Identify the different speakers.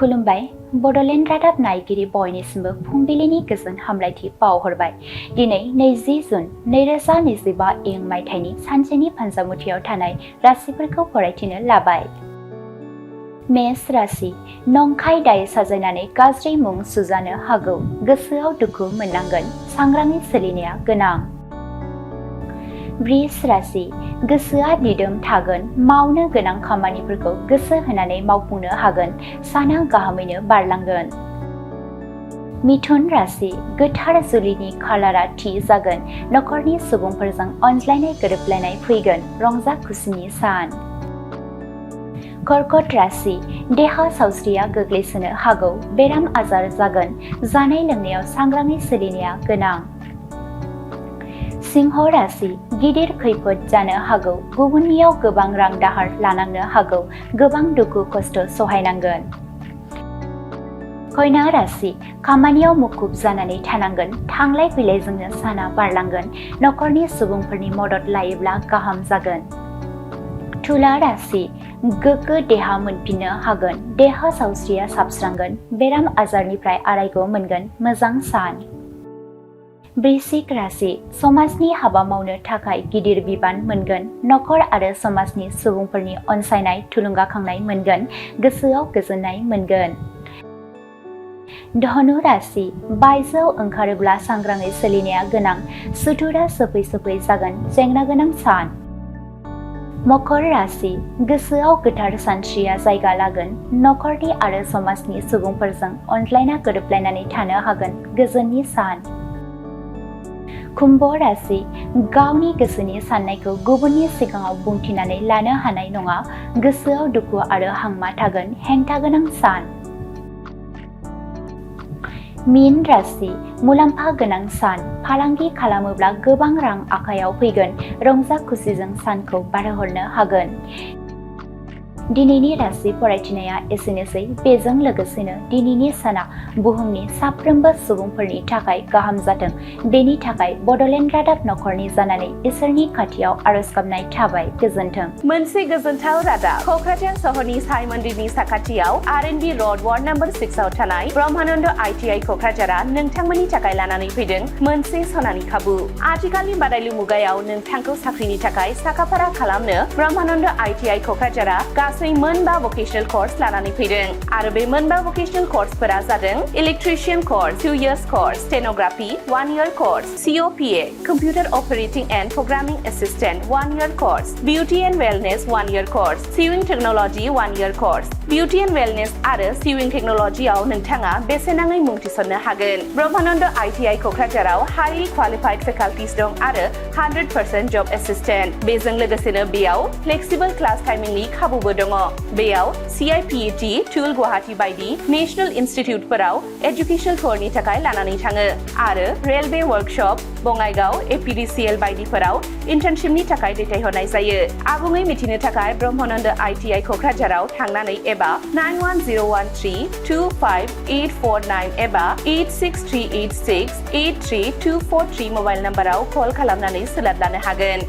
Speaker 1: खुलुमबाय बड'लेण्ड रादाब नायगिरि बयनिसिमबो फुंबिलिनि गोजोन हामलायथि बावहरबाय। दिनै 20 जुन 2025 इं मायथाइनि सानसेनि फानजामुथियाव थानाय राशिफोरखौ फरायथिनो लाबाय। मेष राशि नंखाय दाय साजायनानै गाज्रि मुं सुजानो हागौ। गोसोआव दुखु मोननांगोन। सांग्राङै सोलिनाया गोनां। वृष राशि गोसोआ दिदोम थागोन। मावनो गोनां खामानिफोरखौ गोसो होनानै मावफुंनो हागोन। साना गाहामैनो बारलांगोन। मिथुन राशि गोथार जुलिनि खालारा थि जागोन। नखरनि सुबुंफोरजों अनज्लायनाय गोरोबलायनाय फैगोन। रंजा खुसिनि सान। कर्कट राशि देहा सावस्रिया गोग्लैसोनो हागौ। बेराम आजार जागोन। जानाय लोंनायाव सांग्राङै सोलिनाया गोनां। सिंह राशि गिदिर खैफोद जानो हागौ। गुबुननियाव गोबां रां दाहार लानांनो हागौ। गोबां दुखु खस्थ' सहायनांगोन। कन्या राशि खामानियाव मुखुब जानानै थानांगोन। थांलाय फैलायजोंनो साना बारलांगोन। नखरनि सुबुंफोरनि मदद लायोब्ला गाहाम जागोन। तुला राशि गोग्गो देहा मोनफिननो हागोन। देहा सावस्रिया साबस्रांगोन। बेराम आजारनिफ्राय आरायग' मोनगोन। मोजां सान। वृश्चिक राशि समाजनि हाबा मावनो थाखाय गिदिर बिबान मोनगोन। नखर आरो समाजनि सुबुंफोरनि अनसायनाय थुलुंगाखांनाय मोनगोन। गोसोआव गोजोननाय मोनगोन। धनु राशि बायजोआव ओंखारोब्ला सांग्राङै सोलिनाया गोनां। सुथुरा सोफै सोफै जागोन। जेंना गोनां सान। मकर राशि गोसोआव गोथार सानस्रिया जायगा लागोन। नखरनि आरो समाजनि सुबुंफोरजों अनज्लायना गोरोबलायनानै थानो हागोन। गोजोननि सान। कुम्भ राशि गावनि गोसोनि साननायखौ गुबुननि सिगाङाव बुंथिनानै लानो हानाय नङा। गोसोआव दुखु आरो हांमा थागोन। हेंथा गोनां सान। मीन राशि मुलाम्फा गोनां सान। फालांगि खालामोब्ला गोबां रां आखायाव फैगोन। रंजा खुसिजों सानखौ बारहोहरनो हागोन। दिनैनि राशि फरायथिनाया एसेनोसै। बेजों लोगोसेनो दिनैनि साना बुहुमनि साफ्रोमबो सुबुंफोरनि थाखाय गाहाम जाथों। बेनि थाखाय बड'लेण्ड रादाब नखरनि जानानै इसोरनि खाथियाव आरज गाबनाय थाबाय। गोजोन्थों।
Speaker 2: मोनसे गोजोनथाव रादाब। क'क्राझार सहरनि साई मन्दिरनि साखाथियाव R&D र'ड वार्ड नम्बर 6 आव थानाय ब्रह्मानन्द ITI क'क्राझारा नोंथांमोननि थाखाय लानानै फैदों मोनसे सनानि खाबु। आथिखालनि बादायलु मुगायाव नोंथांखौ साख्रिनि थाखाय साखाफारा खालामनो ब्रह्मानन्द ITI क'क्राझारा गासै मोनबा भकेशनेल कर्स लानानै फैदों। आरो बे मोनबा भकेशनेल कर्सफोरा जादों electrician course 2 years course, stenography 1 year course, COPA computer operating and programming assistant 1 year course, beauty and wellness 1 year course, sewing technology 1 year course. Beauty and wellness आरो सिविंग टेक्नोलॉजीआव नोंथाङा बेसेनाङै मुं थिसननो हागोन। ब्रह्मानन्द ITI क'क्राझाराव हाईलि क्वालिफाइड फेकाल्टिज दं आरो 100% जब एसिस्टेंट। बेजों लोगोसेनो बेयाव फ्लेक्सिबल क्लास टाइमिंनि खाबुबो दङ। बेयाव CIPET, टुल गुवाहाटी बायदि नेशनेल इनस्टिट्यूटफोराव एजुकेशनल टुरनि थाखाय लानानै थाङो आरो रेलवे वर्कशप, बङाइगाव, APDCL बायदिफोराव इन्टार्नशिपनि थाखाय दैथायहरनाय जायो। आबुङै मिथिनो थाखाय ब्रह्मानन्द ITI क'क्राझाराव थांनानै एबा 9101325849 एबा 86386832443 मबाइल नाम्बाराव कल खालामनानै सोलाद लानो हागोन।